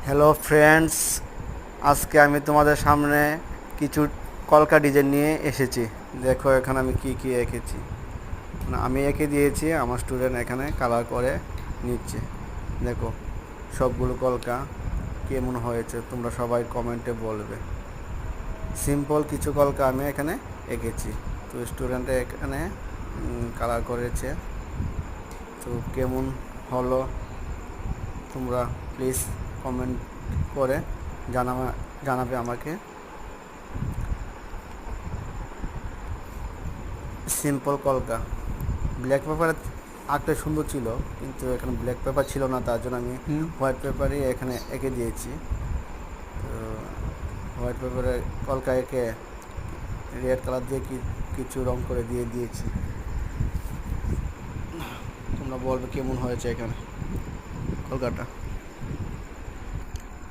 Hello friends, আজকে আমি তোমাদের সামনে কিছু কলকা ডিজাইন নিয়ে এসেছি। দেখো এখানে আমি কি কি এঁকেছি। আমি এঁকে দিয়েছি, আমার স্টুডেন্ট এখানে কালার করে নিচ্ছে। দেখো সবগুলো কলকা কেমন হয়েছে তোমরা সবাই কমেন্টে বলবে। সিম্পল কিছু কলকা আমি এখানে এঁকেছি, তো স্টুডেন্টে এখানে কালার করেছে। তো কেমন হলো তোমরা প্লিজ কমেন্ট করে জানাবে আমাকে। সিম্পল কলকা ব্ল্যাক পেপারে আঁকতে সুন্দর ছিল, কিন্তু এখানে ব্ল্যাক পেপার ছিল না, তার জন্য আমি হোয়াইট পেপারই এখানে এঁকে দিয়েছি। তো হোয়াইট পেপারে কলকা এঁকে রেড কালার দিয়ে কিছু রং করে দিয়েছি। তোমরা বলবে কেমন হয়েছে এখানে কলকাটা।